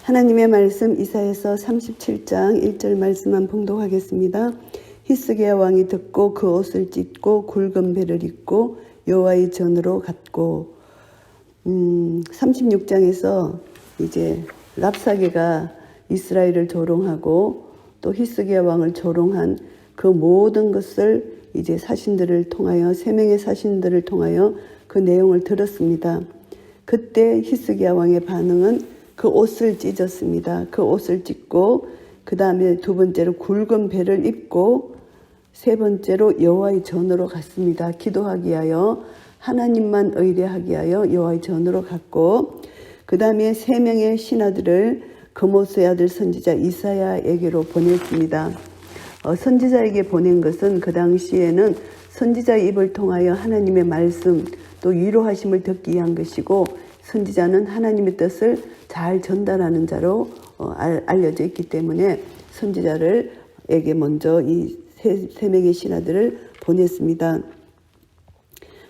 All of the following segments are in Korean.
하나님의 말씀 이사야서 37장 1절 말씀만 봉독하겠습니다. 히스기야 왕이 듣고 그 옷을 찢고 굵은 배를 입고 여호와의 전으로 갔고 36장에서 이제 랍사게가 이스라엘을 조롱하고 또 히스기야 왕을 조롱한 그 모든 것을 이제 사신들을 통하여 세 명의 사신들을 통하여 그 내용을 들었습니다. 그때 히스기야 왕의 반응은 그 옷을 찢었습니다. 그 옷을 찢고 그 다음에 두 번째로 굵은 배를 입고 세 번째로 여호와의 전으로 갔습니다. 기도하기 위하여 하나님만 의뢰하기 위하여 여호와의 전으로 갔고 그 다음에 세 명의 신하들을 그모스의 아들 선지자 이사야에게로 보냈습니다. 선지자에게 보낸 것은 그 당시에는 선지자의 입을 통하여 하나님의 말씀 또 위로하심을 듣기 위한 것이고 선지자는 하나님의 뜻을 잘 전달하는 자로 알려져 있기 때문에 선지자에게 먼저 이 세 명의 신하들을 보냈습니다.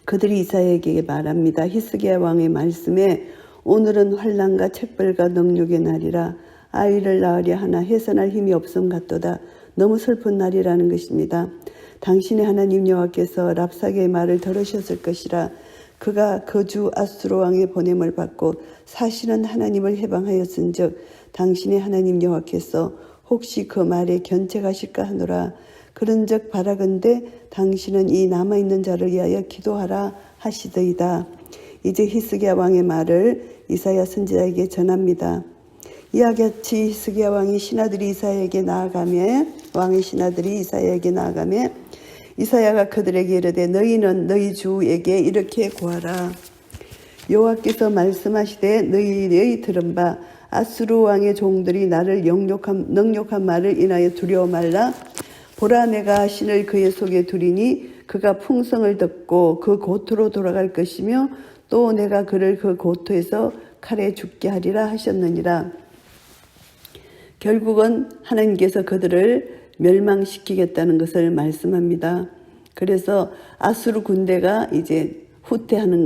그들이 이사야에게 말합니다. 히스기야 왕의 말씀에 오늘은 환난과 책벌과 능욕의 날이라 아이를 낳으려 하나 해산할 힘이 없음 같도다. 너무 슬픈 날이라는 것입니다. 당신의 하나님 여호와께서 랍사게의 말을 들으셨을 것이라. 그가 그 주 아수르 왕의 보냄을 받고 사실은 하나님을 해방하였은즉 당신의 하나님 여호와께서 혹시 그 말에 견책하실까 하노라. 그런즉 바라건대 당신은 이 남아있는 자를 위하여 기도하라 하시더이다. 이제 히스기야 왕의 말을 이사야 선지자에게 전합니다. 이와 같이 히스기야 왕의 신하들이 이사야에게 나아가며 왕의 신하들이 이사야에게 나아가며 이사야가 그들에게 이르되 너희는 너희 주에게 이렇게 구하라. 여호와께서 말씀하시되 너희의 들은 바 아수르 왕의 종들이 나를 능욕한 말을 인하여 두려워 말라. 보라 내가 신을 그의 속에 두리니 그가 풍성을 듣고 그 고토로 돌아갈 것이며 또 내가 그를 그 고토에서 칼에 죽게 하리라 하셨느니라. 결국은 하나님께서 그들을 멸망시키겠다는 것을 말씀합니다. 그래서 아수르 군대가 이제 후퇴하는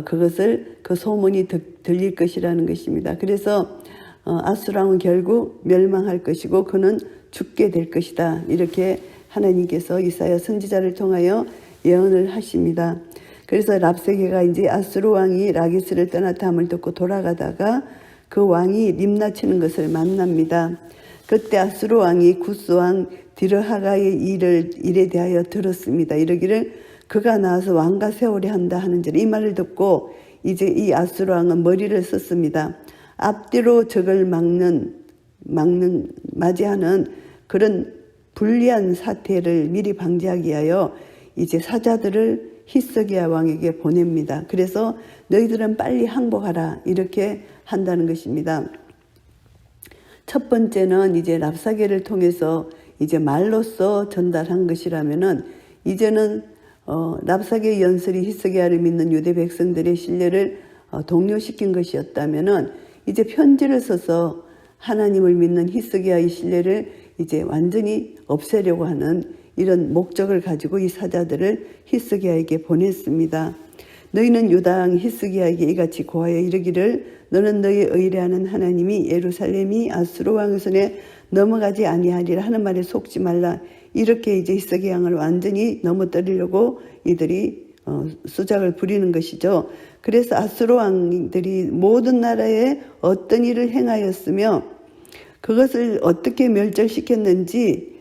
그것을 그 소문이 들릴 것이라는 것입니다. 그래서 아수르 왕은 결국 멸망할 것이고 그는 죽게 될 것이다. 이렇게 하나님께서 이사야 선지자를 통하여 예언을 하십니다. 그래서 랍사게가 이제 아수르 왕이 라기스를 떠나 담을 듣고 돌아가다가 그 왕이 림나치는 것을 만납니다. 그때 아수르 왕이 구스 왕 디르하가의 일에 대하여 들었습니다. 이러기를 그가 나와서 왕과 세우려 한다 하는지라. 이 말을 듣고 이제 이 아수르 왕은 머리를 썼습니다. 앞뒤로 적을 맞이하는 그런 불리한 사태를 미리 방지하기 위하여 이제 사자들을 히스기야 왕에게 보냅니다. 그래서 너희들은 빨리 항복하라 이렇게 한다는 것입니다. 첫 번째는 이제 랍사게를 통해서 이제 말로써 전달한 것이라면은 이제는 랍사게의 연설이 히스기야를 믿는 유대 백성들의 신뢰를 동요시킨 것이었다면은 이제 편지를 써서 하나님을 믿는 히스기야의 신뢰를 이제 완전히 없애려고 하는 이런 목적을 가지고 이 사자들을 히스기야에게 보냈습니다. 너희는 유다 왕 히스기야에게 이같이 고하여 이르기를 너는 너희 의뢰하는 하나님이 예루살렘이 아수르 왕의 손에 넘어가지 아니하리라 하는 말에 속지 말라. 이렇게 이제 히스기야 왕을 완전히 넘어뜨리려고 이들이 수작을 부리는 것이죠. 그래서 아수르 왕들이 모든 나라에 어떤 일을 행하였으며 그것을 어떻게 멸절시켰는지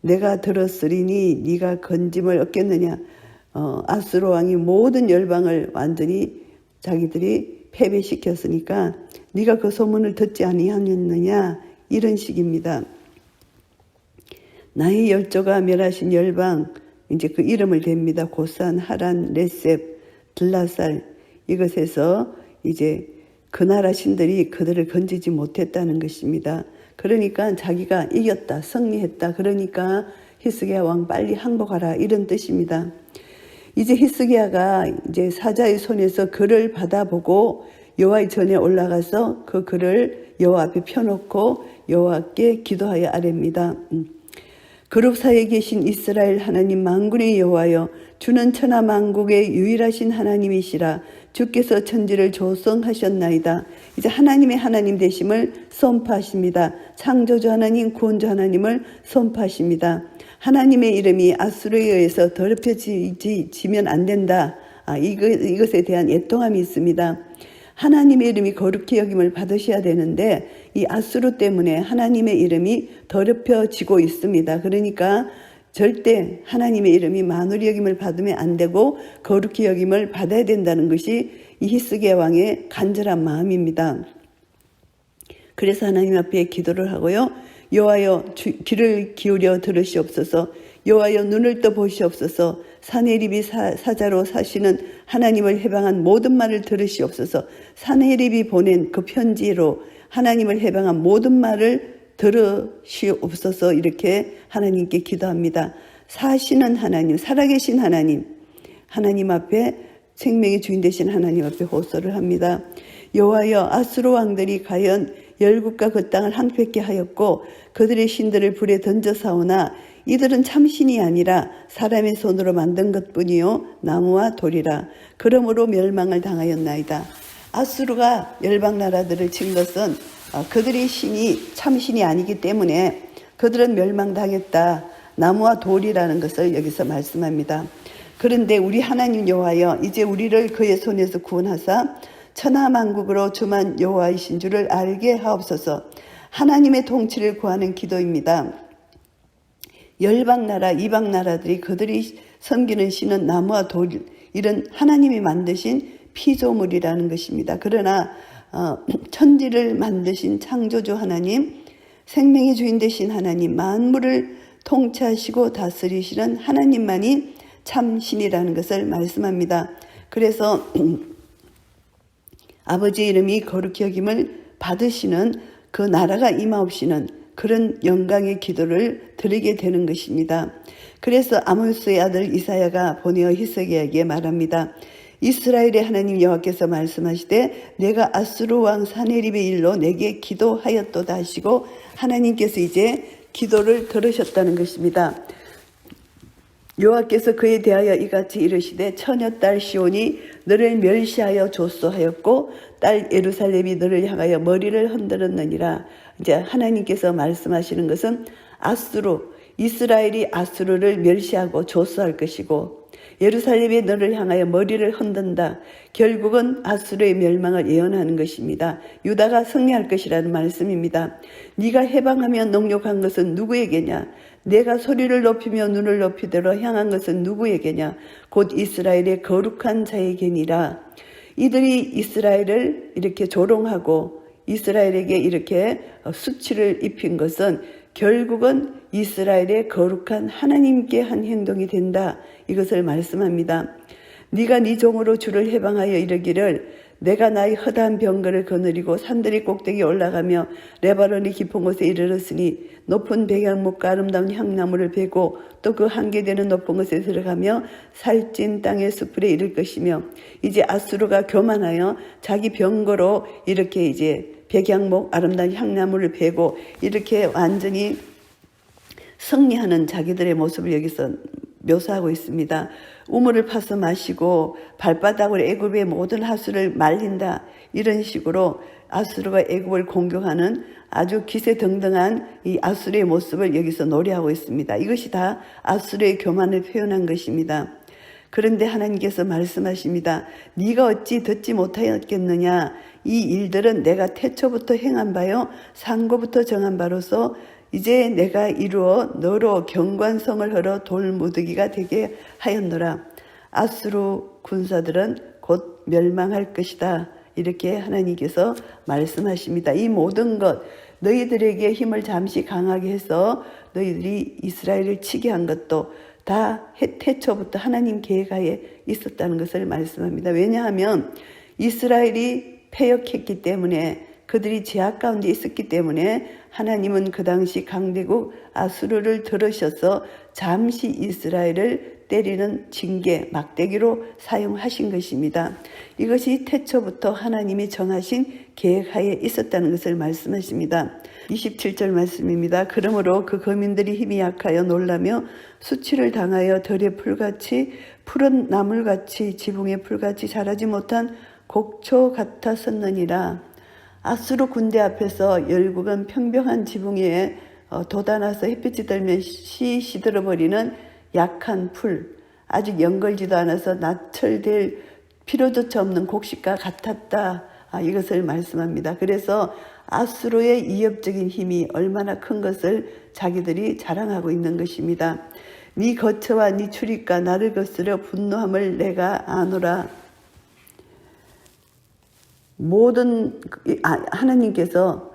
내가 들었으리니 네가 건짐을 얻겠느냐. 아수르 왕이 모든 열방을 완전히 자기들이 패배시켰으니까 네가 그 소문을 듣지 아니하였느냐 이런 식입니다. 나의 열조가 멸하신 열방 이제 그 이름을 댑니다. 고산, 하란, 레셉, 들라살 이것에서 이제 그 나라 신들이 그들을 건지지 못했다는 것입니다. 그러니까 자기가 이겼다, 승리했다. 그러니까 히스기야 왕 빨리 항복하라 이런 뜻입니다. 이제 히스기야가 이제 사자의 손에서 글을 받아보고 여호와의 전에 올라가서 그 글을 여호와 앞에 펴놓고 여호와께 기도하여 아뢰입니다. 그룹 사이에 계신 이스라엘 하나님 만군의 여호와여 주는 천하 만국의 유일하신 하나님이시라. 주께서 천지를 조성하셨나이다. 이제 하나님의 하나님 되심을 선포하십니다. 창조주 하나님, 구원주 하나님을 선포하십니다. 하나님의 이름이 앗수르에 의해서 더럽혀지면 안 된다. 이것에 대한 애통함이 있습니다. 하나님의 이름이 거룩히 여김을 받으셔야 되는데 이 앗수르 때문에 하나님의 이름이 더럽혀지고 있습니다. 그러니까 절대 하나님의 이름이 만홀히 여김을 받으면 안 되고 거룩히 여김을 받아야 된다는 것이 이 히스기야 왕의 간절한 마음입니다. 그래서 하나님 앞에 기도를 하고요. 여호와여 귀를 기울여 들으시옵소서. 여호와여 눈을 떠 보시옵소서. 사네립이 사자로 사시는 하나님을 해방한 모든 말을 들으시옵소서. 사네립이 보낸 그 편지로 하나님을 해방한 모든 말을 들으시옵소서. 이렇게 하나님께 기도합니다. 사시는 하나님, 살아계신 하나님, 하나님 앞에 생명의 주인 되신 하나님 앞에 호소를 합니다. 여호와여 앗수르 왕들이 과연 열국과 그 땅을 황폐케 하였고 그들의 신들을 불에 던져사오나 이들은 참신이 아니라 사람의 손으로 만든 것뿐이요 나무와 돌이라. 그러므로 멸망을 당하였나이다. 앗수르가 열방 나라들을 친 것은 그들의 신이 참신이 아니기 때문에 그들은 멸망당했다. 나무와 돌이라는 것을 여기서 말씀합니다. 그런데 우리 하나님 여호와여 이제 우리를 그의 손에서 구원하사 천하만국으로 주만 여호와이신 줄을 알게 하옵소서. 하나님의 통치를 구하는 기도입니다. 열방나라 이방나라들이 그들이 섬기는 신은 나무와 돌 이런 하나님이 만드신 피조물이라는 것입니다. 그러나 천지를 만드신 창조주 하나님, 생명의 주인 되신 하나님, 만물을 통치하시고 다스리시는 하나님만이 참신이라는 것을 말씀합니다. 그래서 아버지의 이름이 거룩히 여김을 받으시는 그 나라가 임하옵시는 그런 영광의 기도를 드리게 되는 것입니다. 그래서 아모스의 아들 이사야가 보내어 히스기야에게 말합니다. 이스라엘의 하나님 여호와께서 말씀하시되 내가 앗수르 왕 사네립의 일로 내게 기도하였도다 하시고 하나님께서 이제 기도를 들으셨다는 것입니다. 여호와께서 그에 대하여 이같이 이르시되 처녀딸 시온이 너를 멸시하여 조소하였고 딸 예루살렘이 너를 향하여 머리를 흔들었느니라. 이제 하나님께서 말씀하시는 것은 앗수르, 이스라엘이 앗수르를 멸시하고 조소할 것이고 예루살렘이 너를 향하여 머리를 흔든다. 결국은 앗수르의 멸망을 예언하는 것입니다. 유다가 승리할 것이라는 말씀입니다. 네가 해방하며 농욕한 것은 누구에게냐? 내가 소리를 높이며 눈을 높이도록 향한 것은 누구에게냐? 곧 이스라엘의 거룩한 자에게니라. 이들이 이스라엘을 이렇게 조롱하고 이스라엘에게 이렇게 수치를 입힌 것은 결국은 이스라엘의 거룩한 하나님께 한 행동이 된다. 이것을 말씀합니다. 네가 네 종으로 주를 해방하여 이르기를 내가 나의 허다한 병거를 거느리고 산들이 꼭대기에 올라가며 레바논이 깊은 곳에 이르렀으니 높은 백양목과 아름다운 향나무를 베고 또 그 한계되는 높은 곳에 들어가며 살찐 땅의 수풀에 이를 것이며 이제 앗수르가 교만하여 자기 병거로 이렇게 이제 백양목 아름다운 향나무를 베고 이렇게 완전히 승리하는 자기들의 모습을 여기서 묘사하고 있습니다. 우물을 파서 마시고 발바닥으로 애굽의 모든 하수를 말린다. 이런 식으로 앗수르가 애굽을 공격하는 아주 기세등등한 이 앗수르의 모습을 여기서 노래하고 있습니다. 이것이 다 앗수르의 교만을 표현한 것입니다. 그런데 하나님께서 말씀하십니다. 네가 어찌 듣지 못하였겠느냐? 이 일들은 내가 태초부터 행한 바요 상고부터 정한 바로서 이제 내가 이루어 너로 경관성을 헐어 돌무더기가 되게 하였노라. 앗수르 군사들은 곧 멸망할 것이다. 이렇게 하나님께서 말씀하십니다. 이 모든 것 너희들에게 힘을 잠시 강하게 해서 너희들이 이스라엘을 치게 한 것도 다 태초부터 하나님 계획하에 있었다는 것을 말씀합니다. 왜냐하면 이스라엘이 패역했기 때문에 그들이 제약 가운데 있었기 때문에 하나님은 그 당시 강대국 앗수르를 들으셔서 잠시 이스라엘을 때리는 징계, 막대기로 사용하신 것입니다. 이것이 태초부터 하나님이 정하신 계획하에 있었다는 것을 말씀하십니다. 27절 말씀입니다. 그러므로 그 거민들이 힘이 약하여 놀라며 수치를 당하여 들의 풀같이 푸른 나물같이 지붕의 풀같이 자라지 못한 곡초 같아 섰느니라. 아수르 군대 앞에서 열국은 평평한 지붕 위에 돋아나서 햇빛이 들면 시들어버리는 약한 풀, 아직 연걸지도 않아서 나철될 필요조차 없는 곡식과 같았다. 이것을 말씀합니다. 그래서 아수르의 이협적인 힘이 얼마나 큰 것을 자기들이 자랑하고 있는 것입니다. 네 거처와 네 출입과 나를 거스려 분노함을 내가 아노라. 하나님께서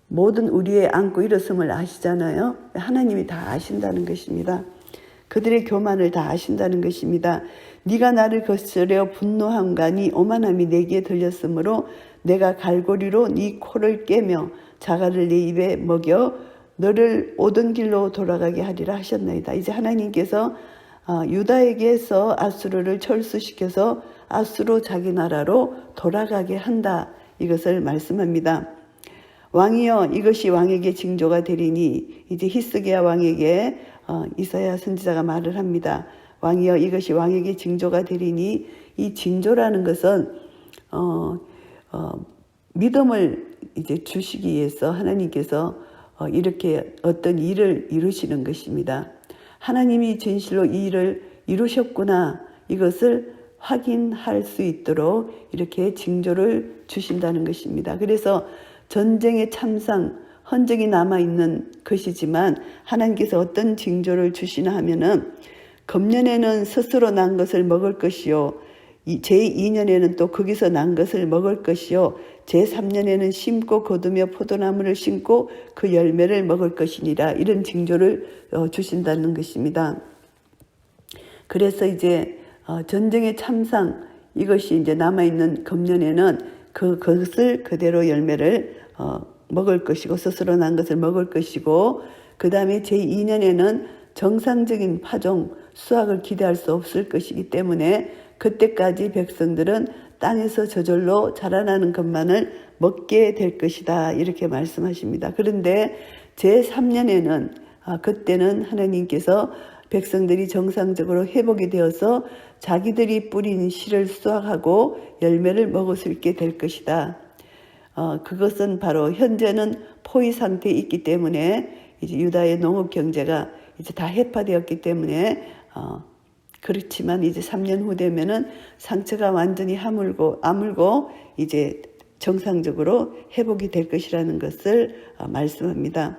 모든 우리의 안고 일었음을 아시잖아요. 하나님이 다 아신다는 것입니다. 그들의 교만을 다 아신다는 것입니다. 네가 나를 거스려 분노함과 네 오만함이 내게 들렸으므로 내가 갈고리로 네 코를 깨며 자갈을 네 입에 먹여 너를 오던 길로 돌아가게 하리라 하셨나이다. 이제 하나님께서 유다에게서 아수르를 철수시켜서 아수르 자기 나라로 돌아가게 한다. 이것을 말씀합니다. 왕이여 이것이 왕에게 징조가 되리니 이제 히스기야 왕에게 이사야 선지자가 말을 합니다. 왕이여 이것이 왕에게 징조가 되리니 이 징조라는 것은 믿음을 이제 주시기 위해서 하나님께서 이렇게 어떤 일을 이루시는 것입니다. 하나님이 진실로 이 일을 이루셨구나 이것을 확인할 수 있도록 이렇게 징조를 주신다는 것입니다. 그래서 전쟁의 참상, 흔적이 남아있는 것이지만 하나님께서 어떤 징조를 주시나 하면은 금년에는 스스로 난 것을 먹을 것이요 제2년에는 또 거기서 난 것을 먹을 것이요 제3년에는 심고 거두며 포도나무를 심고 그 열매를 먹을 것이니라. 이런 징조를 주신다는 것입니다. 그래서 이제 전쟁의 참상 이것이 이제 남아있는 금년에는 그것을 그대로 열매를 먹을 것이고 스스로 난 것을 먹을 것이고 그 다음에 제2년에는 정상적인 파종 수확을 기대할 수 없을 것이기 때문에 그때까지 백성들은 땅에서 저절로 자라나는 것만을 먹게 될 것이다 이렇게 말씀하십니다. 그런데 제3년에는 그때는 하나님께서 백성들이 정상적으로 회복이 되어서 자기들이 뿌린 씨를 수확하고 열매를 먹을 수 있게 될 것이다. 그것은 바로 현재는 포위 상태에 있기 때문에 이제 유다의 농업 경제가 이제 다 해파되었기 때문에 그렇지만 이제 3년 후 되면은 상처가 완전히 아물고 이제 정상적으로 회복이 될 것이라는 것을 말씀합니다.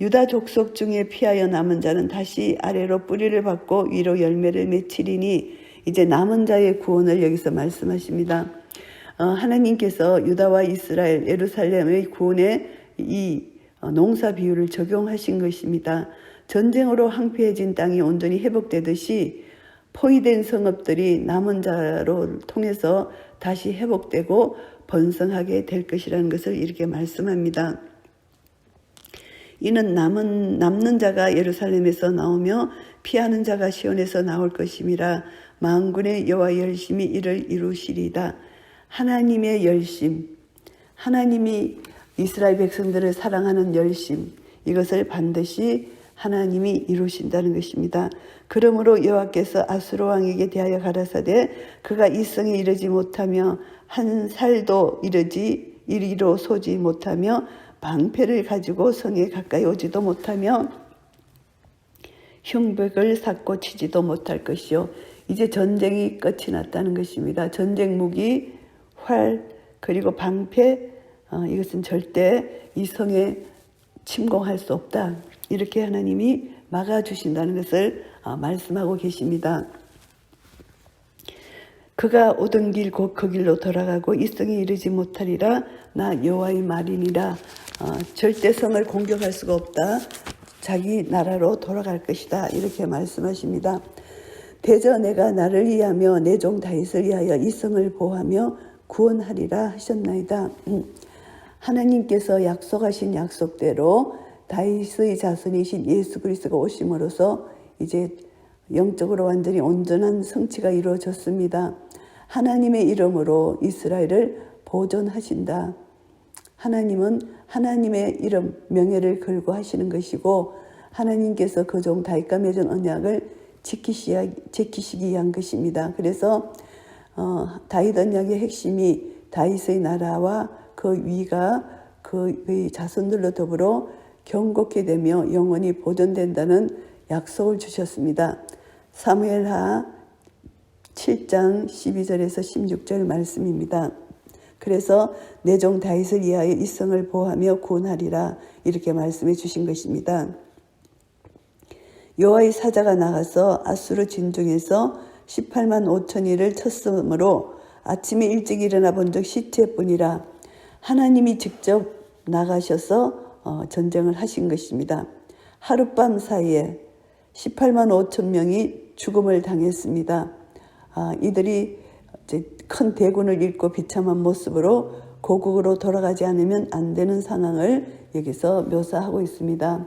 유다 족속 중에 피하여 남은 자는 다시 아래로 뿌리를 받고 위로 열매를 맺히리니 이제 남은 자의 구원을 여기서 말씀하십니다. 하나님께서 유다와 이스라엘, 예루살렘의 구원에 이 농사 비유를 적용하신 것입니다. 전쟁으로 황폐해진 땅이 온전히 회복되듯이 포위된 성읍들이 남은 자로 통해서 다시 회복되고 번성하게 될 것이라는 것을 이렇게 말씀합니다. 이는 남는 자가 예루살렘에서 나오며 피하는 자가 시온에서 나올 것임이라. 만군의 여호와 열심히 이를 이루시리이다. 하나님의 열심, 하나님이 이스라엘 백성들을 사랑하는 열심, 이것을 반드시 하나님이 이루신다는 것입니다. 그러므로 여호와께서 아수르 왕에게 대하여 가라사대 그가 이 성에 이르지 못하며 한 살도 이리로 쏘지 못하며 방패를 가지고 성에 가까이 오지도 못하며 흉벽을 쌓고 치지도 못할 것이요. 이제 전쟁이 끝이 났다는 것입니다. 전쟁 무기, 활, 그리고 방패, 이것은 절대 이 성에 침공할 수 없다. 이렇게 하나님이 막아주신다는 것을 말씀하고 계십니다. 그가 오던 길 곧 그 길로 돌아가고 이 성에 이르지 못하리라. 나 여호와의 말이니라. 절대 성을 공격할 수가 없다. 자기 나라로 돌아갈 것이다. 이렇게 말씀하십니다. 대저 내가 나를 위하며 내 종 다윗을 위하여 이 성을 보호하며 구원하리라 하셨나이다. 하나님께서 약속하신 약속대로 다윗의 자손이신 예수 그리스도가 오심으로써 이제 영적으로 완전히 온전한 성취가 이루어졌습니다. 하나님의 이름으로 이스라엘을 보존하신다. 하나님은 하나님의 이름, 명예를 걸고 하시는 것이고 하나님께서 그 종 다윗과 맺은 언약을 지키시기 위한 것입니다. 그래서 다윗 언약의 핵심이 다윗의 나라와 그 위가 그의 자손들로 더불어 경고케 되며 영원히 보존된다는 약속을 주셨습니다. 사무엘하 7장 12절에서 16절 말씀입니다. 그래서 내 종 다윗을 위하여 이 성을 보호하며 구원하리라 이렇게 말씀해 주신 것입니다. 여호와의 사자가 나가서 아수르 진중에서 18만 5천이를 쳤으므로 아침에 일찍 일어나 본 적 시체뿐이라. 하나님이 직접 나가셔서 전쟁을 하신 것입니다. 하룻밤 사이에 18만 5천 명이 죽음을 당했습니다. 이들이 이제 큰 대군을 잃고 비참한 모습으로 고국으로 돌아가지 않으면 안 되는 상황을 여기서 묘사하고 있습니다.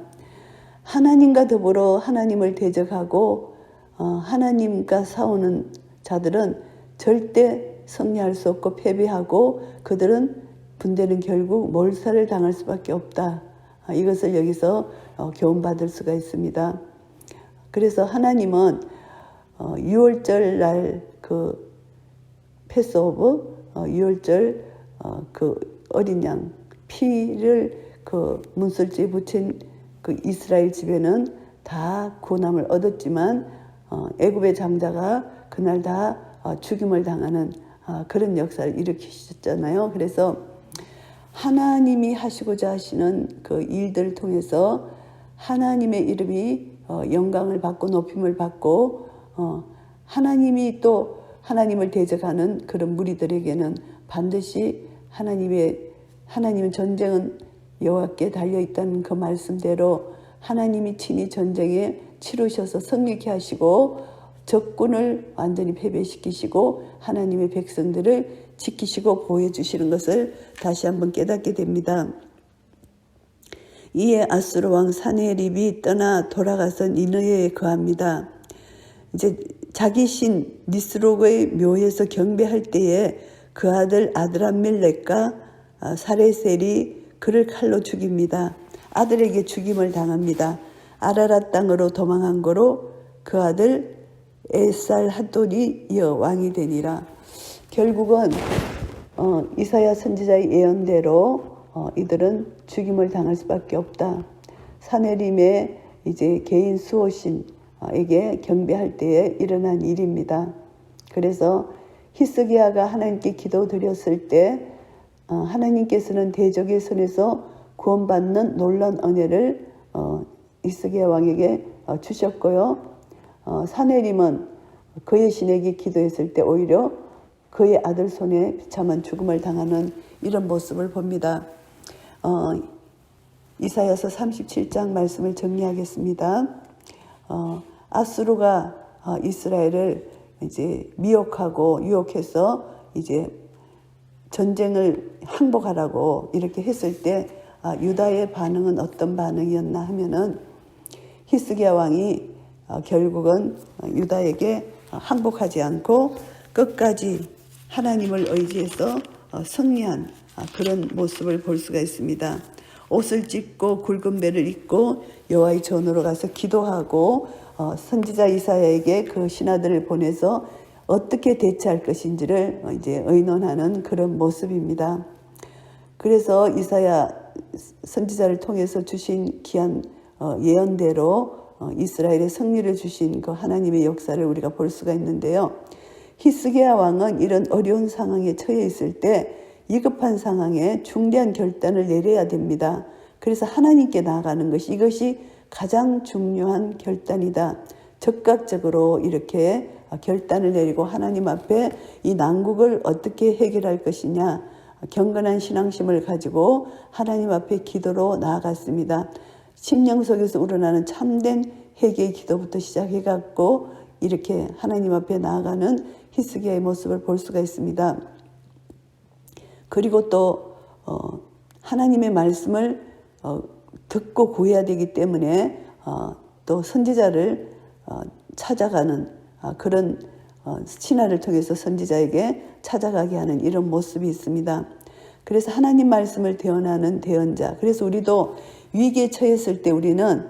하나님과 더불어 하나님을 대적하고 하나님과 싸우는 자들은 절대 승리할 수 없고 패배하고 그들은 군대는 결국 몰살을 당할 수밖에 없다. 이것을 여기서 교훈받을 수가 있습니다. 그래서 하나님은 6월절 날 그 패스오브 6월절 그 어린 양 피를 그 문설주에 붙인 그 이스라엘 집에는 다 구원함을 얻었지만 애굽의 장자가 그날 다 죽임을 당하는 그런 역사를 일으키셨잖아요. 그래서 하나님이 하시고자 하시는 그 일들을 통해서 하나님의 이름이 영광을 받고 높임을 받고 하나님이 또 하나님을 대적하는 그런 무리들에게는 반드시 하나님은 전쟁은 여호와께 달려있다는 그 말씀대로 하나님이 친히 전쟁에 치르셔서 승리케 하시고 적군을 완전히 패배시키시고 하나님의 백성들을 지키시고 보호해 주시는 것을 다시 한번 깨닫게 됩니다. 이에 아수르 왕 사네립이 떠나 돌아가서 니느웨에 거합니다. 이제 자기 신 니스록의 묘에서 경배할 때에 그 아들 아드람멜렉과 사레셀이 그를 칼로 죽입니다. 아들에게 죽임을 당합니다. 아라랏 땅으로 도망한 거로 그 아들 에살하돈이 이어 왕이 되니라. 결국은 이사야 선지자의 예언대로 이들은 죽임을 당할 수밖에 없다. 사네림의 이제 개인 수호신에게 경배할 때에 일어난 일입니다. 그래서 히스기야가 하나님께 기도드렸을 때 하나님께서는 대적의 손에서 구원받는 놀라운 은혜를 히스기야 왕에게 주셨고요. 사네림은 그의 신에게 기도했을 때 오히려 그의 아들 손에 비참한 죽음을 당하는 이런 모습을 봅니다. 이사야서 37장 말씀을 정리하겠습니다. 아수르가 이스라엘을 이제 미혹하고 유혹해서 이제 전쟁을 항복하라고 이렇게 했을 때 유다의 반응은 어떤 반응이었나 하면은 히스기야 왕이 결국은 유다에게 항복하지 않고 끝까지 하나님을 의지해서 승리한 그런 모습을 볼 수가 있습니다. 옷을 찢고 굵은 배를 입고 여호와의 전으로 가서 기도하고 선지자 이사야에게 그 신하들을 보내서 어떻게 대처할 것인지를 이제 의논하는 그런 모습입니다. 그래서 이사야 선지자를 통해서 주신 귀한 예언대로 이스라엘의 승리를 주신 그 하나님의 역사를 우리가 볼 수가 있는데요. 히스기야 왕은 이런 어려운 상황에 처해 있을 때 위급한 상황에 중대한 결단을 내려야 됩니다. 그래서 하나님께 나아가는 것이 이것이 가장 중요한 결단이다. 적극적으로 이렇게 결단을 내리고 하나님 앞에 이 난국을 어떻게 해결할 것이냐 경건한 신앙심을 가지고 하나님 앞에 기도로 나아갔습니다. 심령 속에서 우러나는 참된 회개의 기도부터 시작해갖고 이렇게 하나님 앞에 나아가는 히스기야의 모습을 볼 수가 있습니다. 그리고 또 하나님의 말씀을 듣고 구해야 되기 때문에 또 선지자를 찾아가는 그런 신하를 통해서 선지자에게 찾아가게 하는 이런 모습이 있습니다. 그래서 하나님 말씀을 대언하는 대언자. 그래서 우리도 위기에 처했을 때 우리는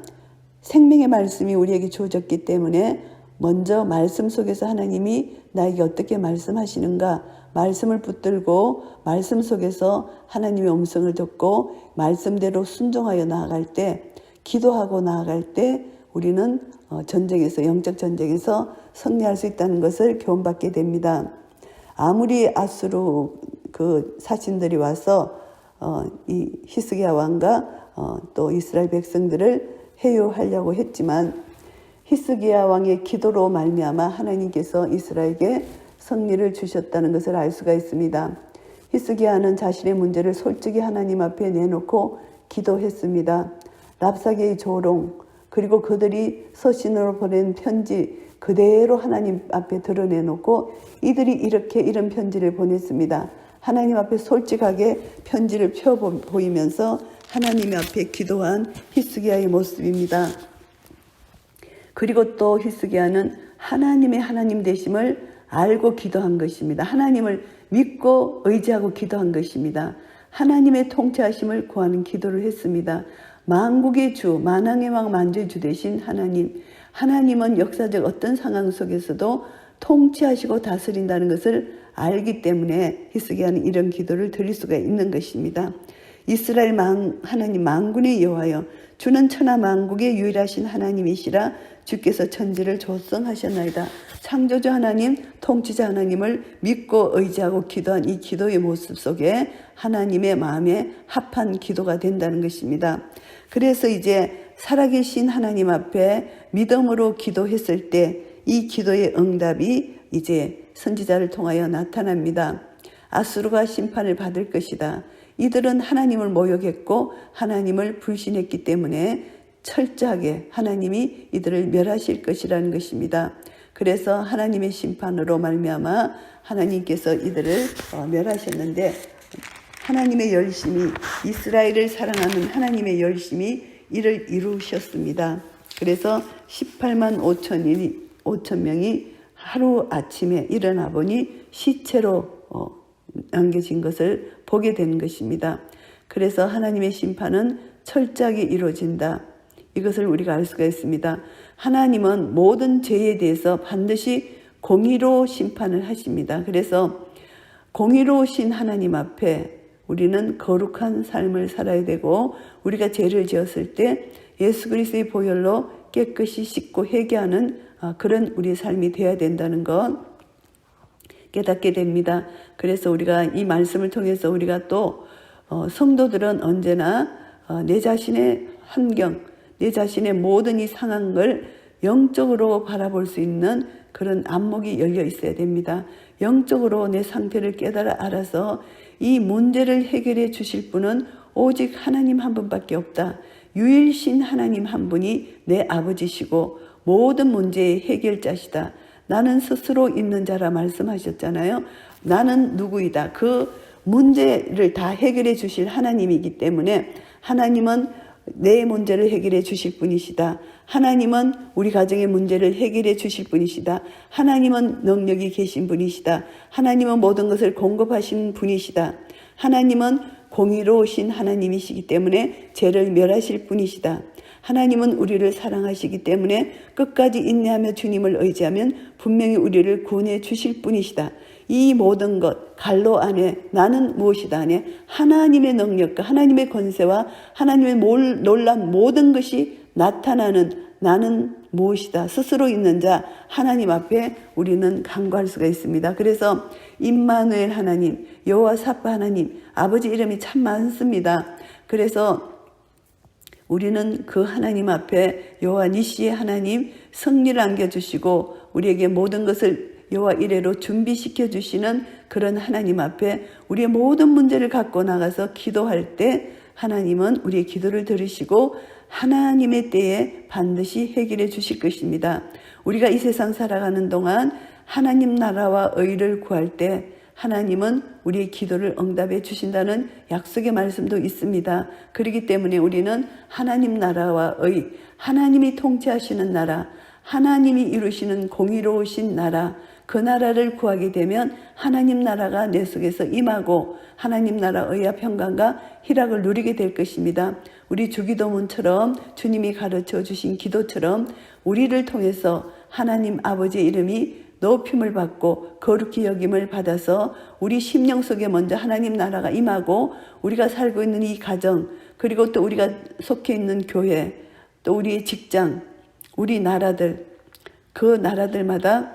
생명의 말씀이 우리에게 주어졌기 때문에 먼저 말씀 속에서 하나님이 나에게 어떻게 말씀하시는가 말씀을 붙들고 말씀 속에서 하나님의 음성을 듣고 말씀대로 순종하여 나아갈 때 기도하고 나아갈 때 우리는 전쟁에서 영적 전쟁에서 승리할 수 있다는 것을 교훈받게 됩니다. 아무리 아수르 그 사신들이 와서 이 히스기야 왕과 또 이스라엘 백성들을 해요하려고 했지만 히스기야 왕의 기도로 말미암아 하나님께서 이스라엘에게 승리를 주셨다는 것을 알 수가 있습니다. 히스기야는 자신의 문제를 솔직히 하나님 앞에 내놓고 기도했습니다. 랍사게의 조롱 그리고 그들이 서신으로 보낸 편지 그대로 하나님 앞에 드러내놓고 이들이 이런 편지를 보냈습니다. 하나님 앞에 솔직하게 편지를 펴보이면서 하나님 앞에 기도한 히스기야의 모습입니다. 그리고 또 히스기야는 하나님의 하나님 되심을 알고 기도한 것입니다. 하나님을 믿고 의지하고 기도한 것입니다. 하나님의 통치하심을 구하는 기도를 했습니다. 만국의 주, 만왕의 왕 만주의 주 되신 하나님, 하나님은 역사적 어떤 상황 속에서도 통치하시고 다스린다는 것을 알기 때문에 히스기야는 이런 기도를 드릴 수가 있는 것입니다. 이스라엘 하나님 만군의 여호와여, 주는 천하 만국의 유일하신 하나님이시라. 주께서 천지를 조성하셨나이다. 창조주 하나님, 통치자 하나님을 믿고 의지하고 기도한 이 기도의 모습 속에 하나님의 마음에 합한 기도가 된다는 것입니다. 그래서 이제 살아계신 하나님 앞에 믿음으로 기도했을 때 이 기도의 응답이 이제 선지자를 통하여 나타납니다. 아수르가 심판을 받을 것이다. 이들은 하나님을 모욕했고 하나님을 불신했기 때문에 철저하게 하나님이 이들을 멸하실 것이라는 것입니다. 그래서 하나님의 심판으로 말미암아 하나님께서 이들을 멸하셨는데 하나님의 열심이 이스라엘을 사랑하는 하나님의 열심이 이를 이루셨습니다. 그래서 18만 5천 명이 하루아침에 일어나 보니 시체로 남겨진 것을 보게 되는 것입니다. 그래서 하나님의 심판은 철저하게 이루어진다. 이것을 우리가 알 수가 있습니다. 하나님은 모든 죄에 대해서 반드시 공의로 심판을 하십니다. 그래서 공의로우신 하나님 앞에 우리는 거룩한 삶을 살아야 되고 우리가 죄를 지었을 때 예수 그리스도의 보혈로 깨끗이 씻고 회개하는 그런 우리의 삶이 되어야 된다는 것 깨닫게 됩니다. 그래서 우리가 이 말씀을 통해서 우리가 또 성도들은 언제나 내 자신의 환경, 내 자신의 모든 이 상황을 영적으로 바라볼 수 있는 그런 안목이 열려 있어야 됩니다. 영적으로 내 상태를 깨달아 알아서 이 문제를 해결해 주실 분은 오직 하나님 한 분밖에 없다. 유일신 하나님 한 분이 내 아버지시고 모든 문제의 해결자시다. 나는 스스로 있는 자라 말씀하셨잖아요. 나는 누구이다. 그 문제를 다 해결해 주실 하나님이기 때문에 하나님은 내 문제를 해결해 주실 분이시다. 하나님은 우리 가정의 문제를 해결해 주실 분이시다. 하나님은 능력이 계신 분이시다. 하나님은 모든 것을 공급하신 분이시다. 하나님은 공의로우신 하나님이시기 때문에 죄를 멸하실 분이시다. 하나님은 우리를 사랑하시기 때문에 끝까지 인내하며 주님을 의지하면 분명히 우리를 구원해 주실 분이시다. 이 모든 것 갈로 안에 나는 무엇이다 안에 하나님의 능력과 하나님의 권세와 하나님의 놀란 모든 것이 나타나는 나는 무엇이다 스스로 있는 자 하나님 앞에 우리는 간구할 수가 있습니다. 그래서 임마누엘 하나님, 여호와 사파 하나님, 아버지 이름이 참 많습니다. 그래서 우리는 그 하나님 앞에 여호와 니시의 하나님 승리를 안겨주시고 우리에게 모든 것을 여호와 이레로 준비시켜 주시는 그런 하나님 앞에 우리의 모든 문제를 갖고 나가서 기도할 때 하나님은 우리의 기도를 들으시고 하나님의 때에 반드시 해결해 주실 것입니다. 우리가 이 세상 살아가는 동안 하나님 나라와 의를 구할 때 하나님은 우리의 기도를 응답해 주신다는 약속의 말씀도 있습니다. 그렇기 때문에 우리는 하나님 나라와 의, 하나님이 통치하시는 나라, 하나님이 이루시는 공의로우신 나라, 그 나라를 구하게 되면 하나님 나라가 내 속에서 임하고 하나님 나라 의와 평강과 희락을 누리게 될 것입니다. 우리 주기도문처럼 주님이 가르쳐 주신 기도처럼 우리를 통해서 하나님 아버지의 이름이 높임을 받고 거룩히 여김을 받아서 우리 심령 속에 먼저 하나님 나라가 임하고 우리가 살고 있는 이 가정, 그리고 또 우리가 속해 있는 교회, 또 우리의 직장, 우리 나라들, 그 나라들마다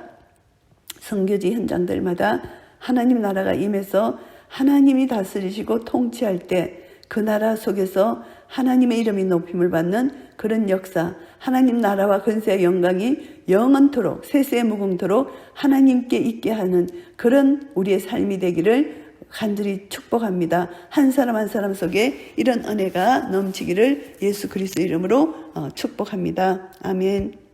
선교지 현장들마다 하나님 나라가 임해서 하나님이 다스리시고 통치할 때 그 나라 속에서 하나님의 이름이 높임을 받는 그런 역사, 하나님 나라와 권세의 영광이 영원토록 세세 무궁토록 하나님께 있게 하는 그런 우리의 삶이 되기를 간절히 축복합니다. 한 사람 한 사람 속에 이런 은혜가 넘치기를 예수 그리스도 이름으로 축복합니다. 아멘.